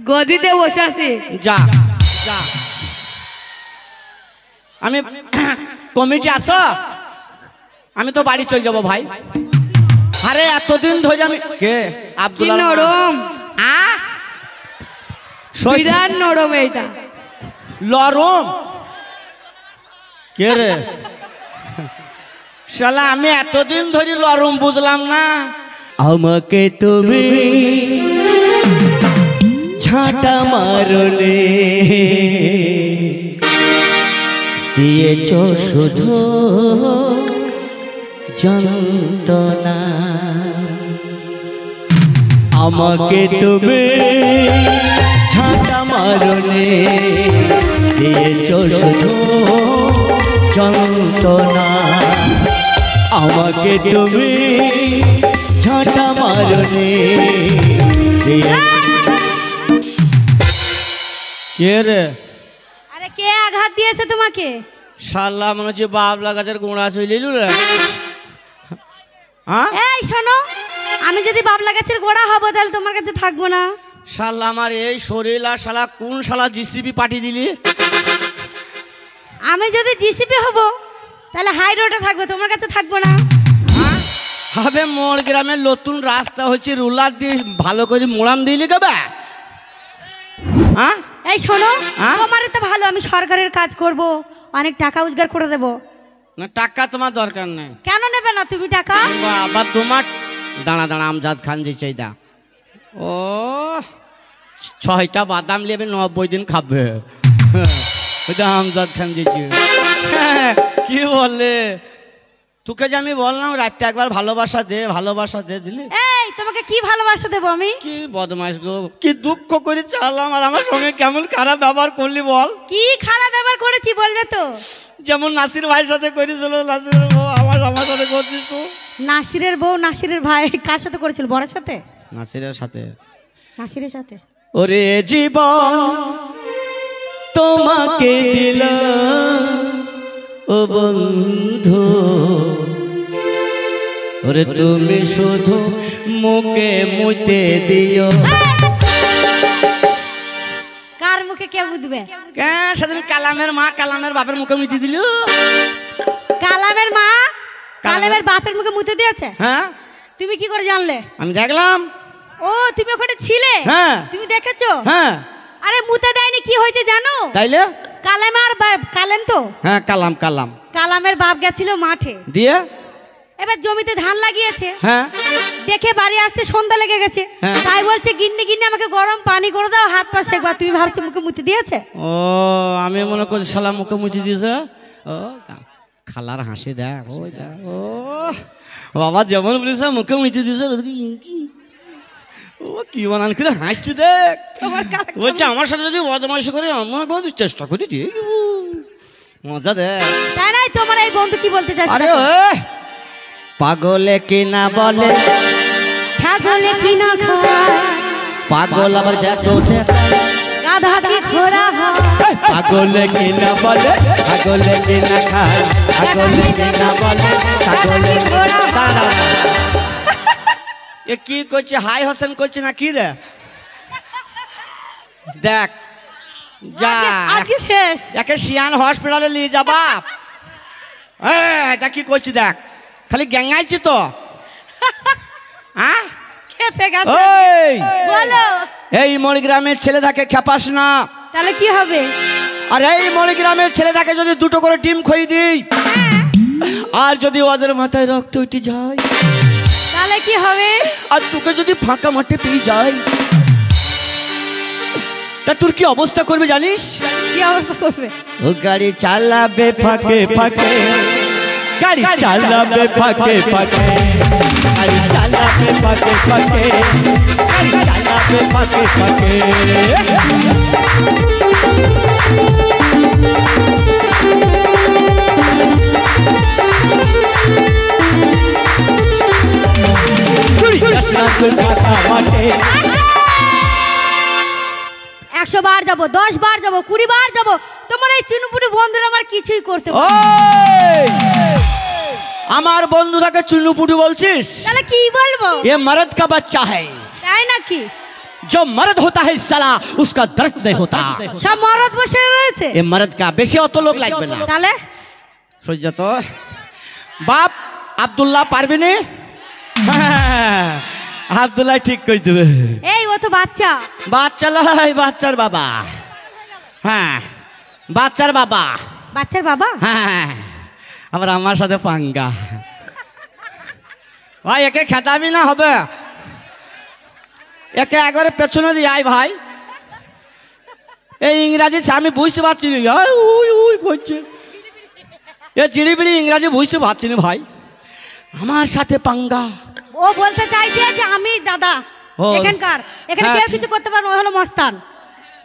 গদিতে বসে আছি। যা যা আমি কমিটি আসো, আমি তো বাড়ি চলে যাবো ভাই। আরে এতদিন ধরে আমি কে আব্দুল্লাহ নরম বিরাট নরম এটা লরম কে রে শালা আমি এতদিন ধরে লরম বুঝলাম না। আমাকে তুমি ঝাঁটা মারলে দিয়েছ শুধু যন্ত্রণা, আমাকে তুমি ঝাঁটা মারলে দিয়েছ শুধু যন্ত্রণা, আমাকে তুমি ঝাঁটা মারলে। কে রে? আরে কে আঘাত দিয়েছে তোমাকে? শালা মনে হচ্ছে বাবলা গাছের গোড়া চলিল রে। এই শোনো, আমি যদি বাবলা গাছের গোড়া হব তাহলে তোমার কাছে থাকবো না। শালা আমার এই শরীর আর শালা কোন শালা জিসিবি পাঠিয়ে দিলি? আমি যদি জিসিবি হব তাহলে হাই রোডে থাকবো, তোমার কাছে থাকবো না। হবে মোর গ্রামের নতুন রাস্তা হচ্ছে রুলার দিয়ে ভালো করে মোড়াম দিলি কবে? এই শোনো, তোমার তো ভালো, আমি সরকারের কাজ করব, অনেক টাকা রোজগার করে দেবো। না টাকা তোমার দরকার নেই। কেন নেবে না তুমি টাকা? বাবা তোমার দাঁড়া দাঁড়া আমজাদ খান যে চাইদা ও 6টা বাদাম নেবে 90 দিন খাবে। ওইটা আমজাদ খান দিয়েছি। কি বলে তোকে যে আমি বললাম রাত্রে একবার ভালোবাসা দে, ভালোবাসা দে দিলি। এই তোমাকে কি ভালোবাসা দেবো আমি? কি বদমাইশ গো, কি দুঃখ করে চালাম আর আমার সঙ্গে কেমন খারাপ ব্যবহার করলি বল। কি খারাপ ব্যবহার করেছি বলবে তো? যেমন নাসির ভাইয়ের সাথে করেছিল, নাসিরের বউ আমার সাথে করছিস তো। নাসিরের বউ নাসিরের ভাই কার সাথে করেছিল? বড়ের সাথে? নাসিরের সাথে। নাসিরের সাথে। ওরে জীবন তোমাকে দিলাম ও বন্ধু, ওরে তুমি শুধু মুখে মুইতে দিও। কার মুখে কে বুঝবে? সেদিন কালামের মা কালামের বাপের মুখে মুইতে দিল। কালামের মা কালামের বাপের মুখে মুতে দিয়েছে? হ্যাঁ। তুমি কি করে জানলে? আমি দেখলাম। ও তুমি ওখানে ছিলে? হ্যাঁ। তুমি দেখেছো? হ্যাঁ। আরে মুতে দেয়নি, কি হয়েছে জানো? তাইলে কালাম আর কালাম তো? হ্যাঁ কালাম কালাম। কালামের বাপ গেছিল মাঠে, দিয়ে এবার জমিতে ধান লাগিয়েছে। হ্যাঁ। দেখে বাড়ি আসতে সন্ধ্যা লেগে গেছে, তাই বলছে গিন্নি গিন্নি আমাকে গরম পানি করে দাও, হাত পা সেকবার। তুমি ভাবছো মুখে মুতে দিয়েছে? ও আমি মনে করছি শালা মুখে মুতে দিয়েছে। ও খালার হাসি দেখ, ওই দেখ, ও বাবা যেমন বলেছে মুখে মুতে দিয়েছে। ও কি বানান করে হাসছি দেখ। বলছে আমার সাথে যদি বদমাইশি করে আমার চেষ্টা করি দিয়ে মজা দেখ। তাই নাই তোমার এই বন্ধু কি বলতে চাইছে? আরে পাগলে কি না বলে, ছাগলে কি না খায়, পাগল আবার যত গাধা কি ঘোড়া হয়। পাগলে কি না বলে, পাগলে কি না খায়, পাগলে কি না বলে, পাগলে ঘোড়া। এ কি করছে? হাই হোসেন করছে না কি রে? দেখ যা আজকে শেষ। একে সিয়ান হসপিটালে নিয়ে যা বাপ। দেখ কি করছি, দেখ খালি গ্যাঙ্গাইছি তো। এই মণিগ্রামের ছেলেটাকে খেপাস না। তাহলে কি হবে? আর এই মণিগ্রামের ছেলেটাকে যদি 2টো করে ডিম খই দিই, আর যদি ওদের মাথায় রক্ত উঠে যায় তাহলে কি হবে? আর তোকে যদি ফাঁকা মাঠে পেয়ে যায় তা তোর কি অবস্থা করবে জানিস? কি অবস্থা করবে? ও গাড়ি চালাবে ফাঁকে ফাঁকে, গাড়ি চালাবে ফাঁকে ফাঁকে, গাড়ি চালাবে ফাঁকে ফাঁকে, গাড়ি চালাবে ফাঁকে ফাঁকে। চুরি আসনা তোর ফাঁকা মাঠে। 100 বার যাবো, 10 বার যাবো, 20 বার যাবো, তোমার এই চুনুপুটু বন্ধুরা আমার কিছুই করতে পারে। আমার বন্ধুটাকে চুনুপুটু বলছিস? তাহলে কি বলবো? এ মরদ কা বাচ্চা হ্যায়। তাই নাকি? जो मर्द होता है साला उसका दर्द नहीं होता। সব মরদ বসে রয়েছে এ মর্দ কা বেশি অত লোক লাগবে না তাহলে সহ্য তো বাপ আব্দুল্লাহ পারবি নি আব্দুল্লাহ ঠিক কই দেবে এই ও তো বাচ্চা বাচ্চা লাই বাচ্চার বাবা হ্যাঁ বাচ্চার বাবা বাচ্চার বাবা হ্যাঁ আবার আমার সাথে পাঙ্গা ভাই একে খেতাবি না হবে একে একবারে পেছনে দিয়ে আয় ভাই এই ইংরাজি আমি বুঝতে পারছি না উই করছে এ চিড়িবিড়ি ইংরাজি বুঝতে পারছি না ভাই আমার সাথে পাঙ্গা ও বলতে চাইছে যে আমি দাদা ও। এখানে হ্যাঁ, কেউ ঠিক। কিছু করতে পারবে না, ও হলো মস্তান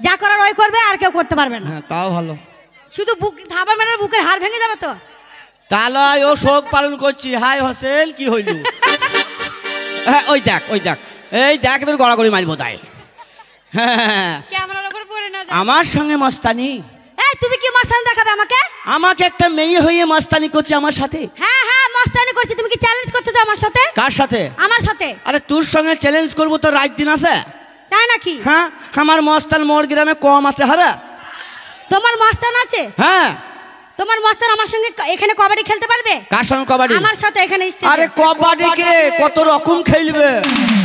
যা করার ওই করবে আর কেউ করতে পারবে না হ্যাঁ তাও ভালো শুধু বুক থাবা মেরে বুকের হাড় ভেঙে যাবে তো তাহলে ও শোক পালন করছি হাই হোসেন কি হইল হ্যাঁ ওই দেখ এই দেখ এবার গড়াগড়ি মারবো তাই হ্যাঁ ক্যামেরার উপর পড়ে না যায়। আমার সঙ্গে মস্তানি এই তুমি কি মস্তানি দেখাবে আমাকে আমাকে একটা মেয়ে হয়ে মস্তানি করছে আমার সাথে হ্যাঁ হ্যাঁ মস্তানি করছি তুমি কি চ্যালেঞ্জ করতে চাও আমার সাথে কার সাথে আমার সাথে আরে তোর সঙ্গে চ্যালেঞ্জ করবো তো রাত দিন আছে তাই নাকি হ্যাঁ আমার মস্তান মোর গ্রামে কম আছে হারা তোমার মস্তান আছে হ্যাঁ তোমার মস্তান আমার সঙ্গে এখানে কবাডি খেলতে পারবে কার সঙ্গে কবাডি আমার সাথে এখানে স্টেজে আরে কবাডি কে কত রকম খেলবে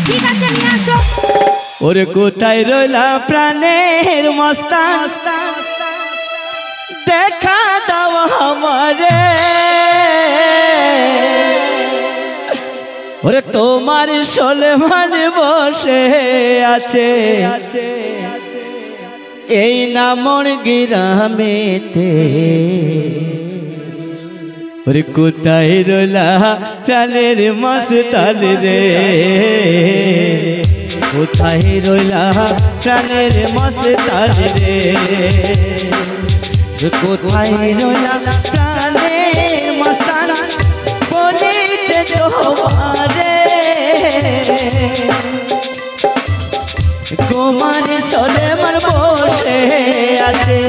ঠিক আছে নিয়ে আসো ওরে কোথায় রইলা প্রাণের মস্তান দেখা দাও আমারে ওরে তোমার সলেমান বসে আছে এই নামর গ্রামেতে ওরে কোথায় রইলা প্রাণের মস্তান রে কোথায় রইলা প্রাণের মস্তান রে কোথায় রইলা প্রাণের মস্তান বলিছে তোমারে তোমার সলেমান বসে আছে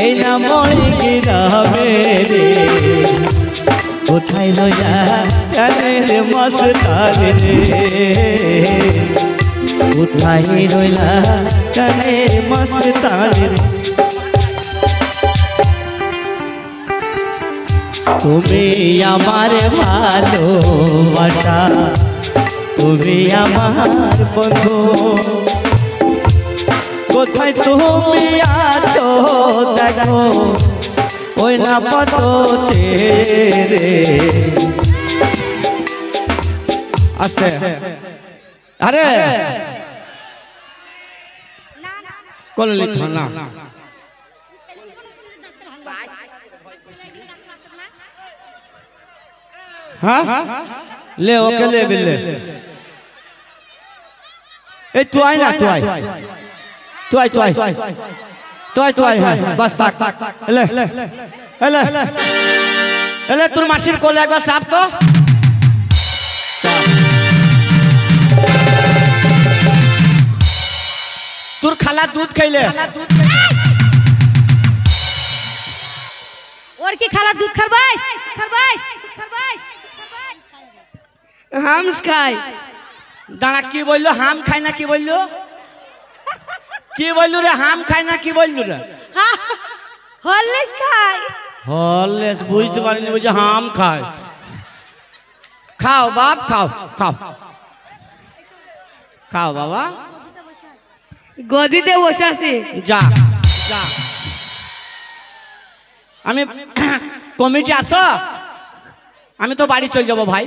এই নামর গ্রামে রে কোথায় রইলা প্রাণের মস্তান রে কোথায় রইলা প্রাণের মস্তান রে তুমি আমার ভালোবাসা তুমি আমার বন্ধু কোথায় তুমি আছো দেখো ওই না পত রে আস্তে আরে কোন লিখ না हाँ ले ओके ले बिल्ले ए तू आई ना तू आई हाँ बस तक ले ले ले ले तुर मासिर को ले एक बार साफ तो तुर खाला दूध खाइले और की खाला दूध खरबाइस হামস খাই দাঁড়া কি বললো হাম খাই না কি বললো কি বললু রে হাম খাই না কি বললু রে হরলিক্স খাই হরলিক্স বুঝতে পারিনি বুঝে হাম খায় খাও বাপ খাও খাও খাও বাবা গদিতে বসে আছি যা যা আমি কমিটি আসো আমি তো বাড়ি চলে যাবো ভাই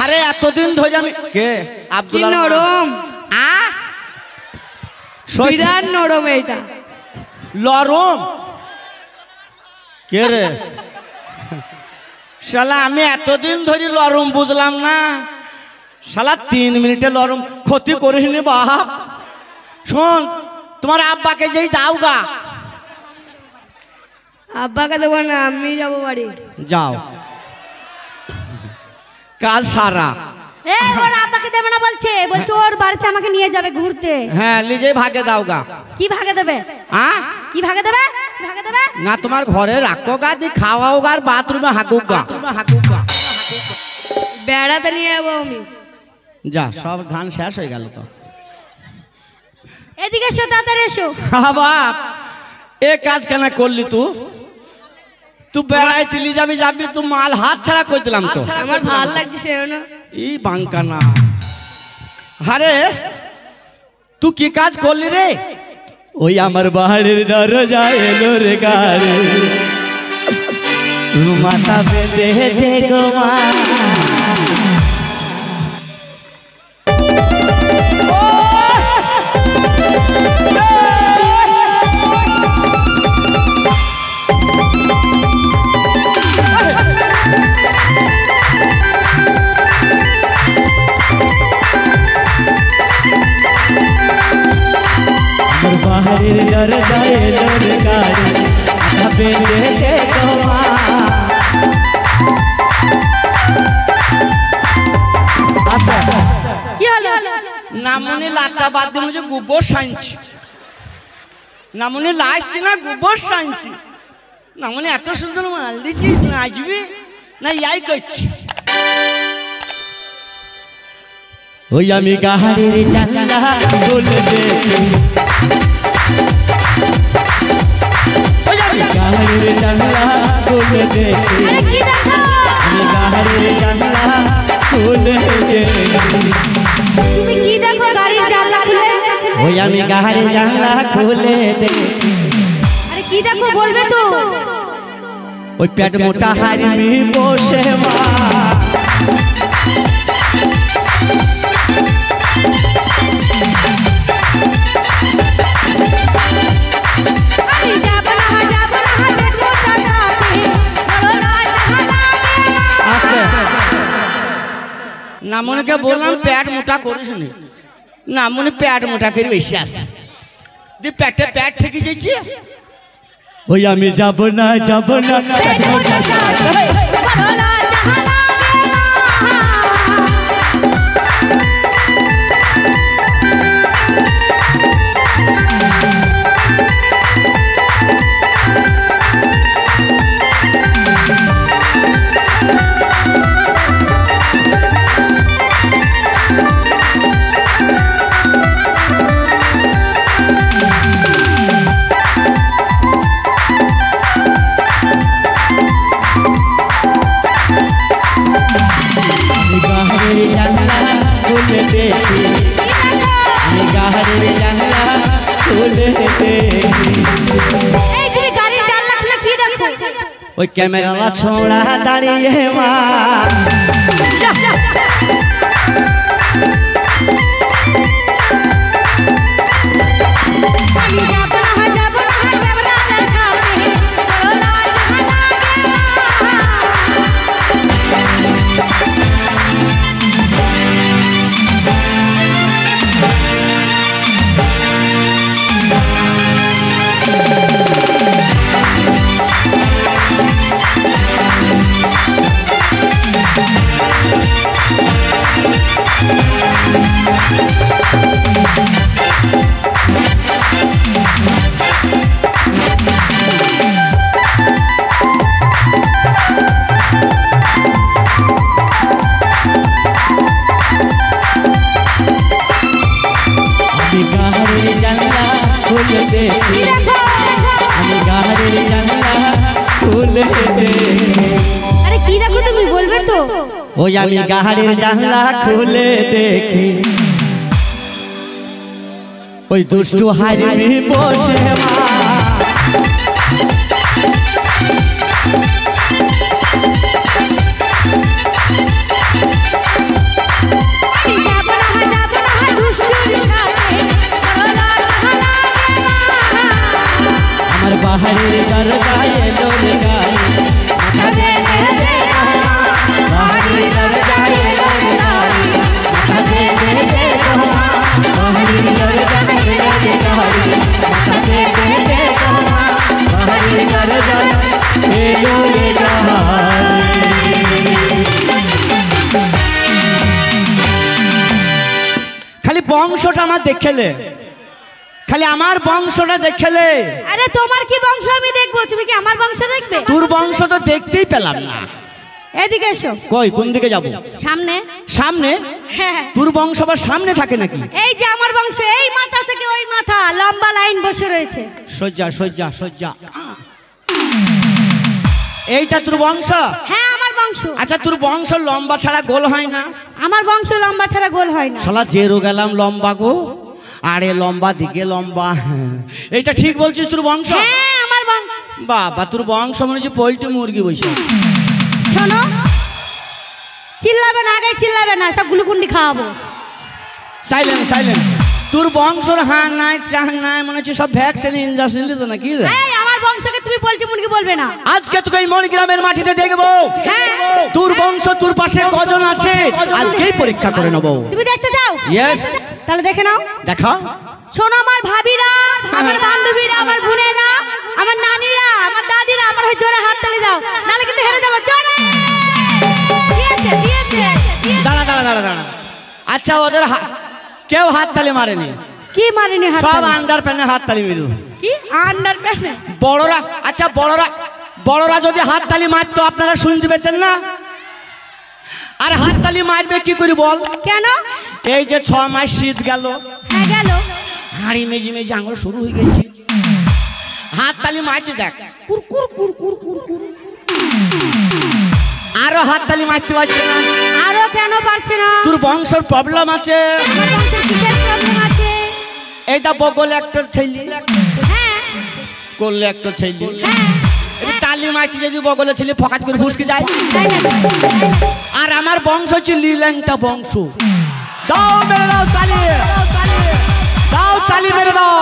আরে এতদিন ধরে আমি কে আব্দুল্লাহ নরম আ বিরাট নরম এটা লরম কে রে শালা আমি এতদিন ধরে লরম বুঝলাম না শালা 3 মিনিটে লরম ক্ষতি করিস নি বাপ শোন তোমার আব্বাকে যেই দাও গা আব্বাকে দেবো না আমি যাবো বাড়ি যাও কাল সারা এই ওর আব্বাকে দেবে না বলছে ওর বাড়িতে আমাকে নিয়ে যাবে ঘুরতে হ্যাঁ নিজে ভাগে দাও গা কি ভাগে দেবে কি ভাগে দেবে না তোমার ঘরে রাখো গা দি খাওয়াও গা আর বাথরুমে হাঁকুক গা বেড়াতে নিয়ে যাবো আমি যা সব ধান শেষ হয়ে গেল তো এদিকে এসো, তাড়াতাড়ি এসো। হ্যাঁ বাপ, এ কাজ কেন করলি তুই বেড়াই দিলি যাবি তুই মাল হাত ছাড়া কই দিলাম তো। আমার ভালো লাগছে সেজন্য। এই বাঙ্কা না, আরে তুই কি কাজ করলি রে? ওই আমার বাড়ির দরজা এলো রে গাড়ি, মাথা বেঁধে গো মা। বাড়ির দরজা এলো রে গাড়ি, মাথা বেঁধে গো মা। কি হলো? নামনি লাচা বাদ দিয়ে মুঝে গোবর সাইনছি, নামনি লাচছি না গোবর সাইনছি। নামনি এত সুন্দর মাল দিচ্ছি, নাচবি না ইয়াই করছি। ওই আমি গাড়ির জানলা খুলে দেখি, ওই আমি গাড়ির জানলা খুলে দেখি, আরে কি দেখো? আমি গাড়ির জানলা খুলে দেখি। তুমি কি দেখো গাড়ির জানলা খুলে? ওই আমি গাড়ির জানলা খুলে দেখি। আরে কি দেখো বলবে তো? ওই পেট মোটা হারিমি বসে মা, আমি যাব না পেট মোটা সাথে, বড় লাজ লাগে না। নামনিকে বললাম পেট মোটা করিস নি, নামনি পেট মোটা করে বেশি আসে দি পেটে পেট ঠেকে যাচ্ছি। ওই আমি যাব না পেট মোটা সাথে, বড় লাজ লাগে না। আমি গাড়ির জানলা খুলে দেখি, আমি গাড়ির জানলা খুলে দেখি। এই তুমি গাড়ির জানলা খুলে কি দেখো? ওই ক্যামেরা ছোড়া দাঁড়িয়ে মা, আমি যাব না ক্যামেরার সাথে, বড় লাজ লাগে না। আমি গাড়ির জানলা খুলে দেখি, আমি গাড়ির জানলা খুলে দেখি। আরে কি দেখো তুমি বলবে তো? ওই আমি গাড়ির জানলা খুলে দেখি, ওই দুষ্টু হারিমি বসে মা, আমি যাব না দুষ্টুর সাথে, বড় লাজ লাগে না। আমার বাড়ির দরজা এলো রে গাড়ি, মাথা বেঁধে গো মা, বাড়ির দরজা এলো রে গাড়ি, মাথা বেঁধে গো মা, বাড়ির দরজা এলো রে গাড়ি, মাথা বেঁধে গো মা, বাড়ির দরজা এলো রে গাড়ি। খালি বংশটা আমার দেখেলে, খালি আমার বংশটা দেখেলে। আরে তোমার কি বংশ আমি দেখবো, তুমি কি আমার বংশ দেখবে? তোর বংশ তো দেখতেই পেলাম না। এদিকে এসো। কই কোন দিকে যাব? সামনে। সামনে? হ্যাঁ। তোর বংশ আবার সামনে থাকে নাকি? এই যে আমার বংশ, এই মাথা থেকে ওই মাথা। লম্বা লাইন বসে রয়েছে। সজ্জা সজ্জা সজ্জা। এইটা তোর বংশ? হ্যাঁ আমার বংশ। আচ্ছা তোর বংশ লম্বা ছাড়া গোল হয় না? আমার বংশ লম্বা ছাড়া গোল হয় না। শালা জেরো গেলাম লম্বা গো, আরে লম্বা দিকে লম্বা। এইটা ঠিক বলছিস তোর বংশ? হ্যাঁ আমার বংশ। বাবা তোর বংশ মনে হচ্ছে পোল্ট্রি মুরগি বসে। শোনো, চিল্লাবে না, আগে চিল্লাবে না, সব গ্লুকুন্ডি খাওয়াবো। Silent silent. তোর বংশর হাঁ নাই চাহ নাই মনে হচ্ছে সব ভ্যাকসিন ইনজেকশন দিয়েছে নাকি রে? এই আমার বংশকে তুমি পোল্ট্রি মুরগি বলবে না। আজকে তোকে এই মণিগ্রামের মাটিতে দেখবো তোর বংশ তোর পাশে কজন আছে আজকেই পরীক্ষা করে নেবো। তুমি দেখতে চাও? ইয়েস। তাহলে দেখে নাও। দেখা। শোনো আমার ভাবিরা, আমার বান্ধবীরা, আমার বোনেরা, আমার নানিরা, আমার দাদিরা, আমার হয়ে জোরে হাত তালি দাও, নাহলে কিন্তু হেরে যাবো। জোরে দিয়েছে দিয়েছে। দাঁড়া দাঁড়া দাঁড়া দাঁড়া। আচ্ছা ওদের কেউ হাত তালি মারেনি? কি মারেনি হাত? সব আন্ডার প্যানে হাত তালি মেরে। কি আন্ডার প্যানে? বড়রা, আচ্ছা বড়রা যদি হাত তালি মারতো আপনারা শুনতে পেতেন না? আর হাত তালি মারবে কি করে বল? কেন? এই যে 6 মাস শীত গেল, হ্যাঁ গেল, হাঁড়ি মেজি মেজি আঙুল শুরু হয়ে গেছে, হাত তালি মারছে দেখ কুর কুর কুর কুর কুর কুর। আরো হাত তালি মারতে পারছে না। আরো কেন পারছে না? তোর বংশের প্রবলেম আছে। আমার বংশের কিসের প্রবলেম আছে? এইটা বগল একটা ছেলে, হ্যাঁ করলে একটা ছেলে, হ্যাঁ তালি মারতে যদি বগলে ছেলে ফকাত করে ফুসকে যায়। তাই না? আর আমার বংশ হচ্ছে লিল্যাংটা বংশ। দাও মেরে দাও তালি, দাও তালি মেরে দাও।